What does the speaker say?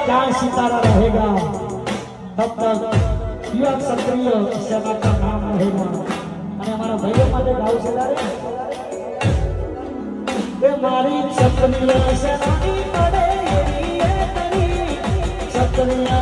जहाँ सितारा रहेगा तब तक युवा क्षत्रिय सेना का नाम रहेगा। અને અમારા ભાઈઓ માટે ગાવ છે તારે એ મારી ક્ષત્રિય સેનાની પડે એવી એ તરી ક્ષત્રિય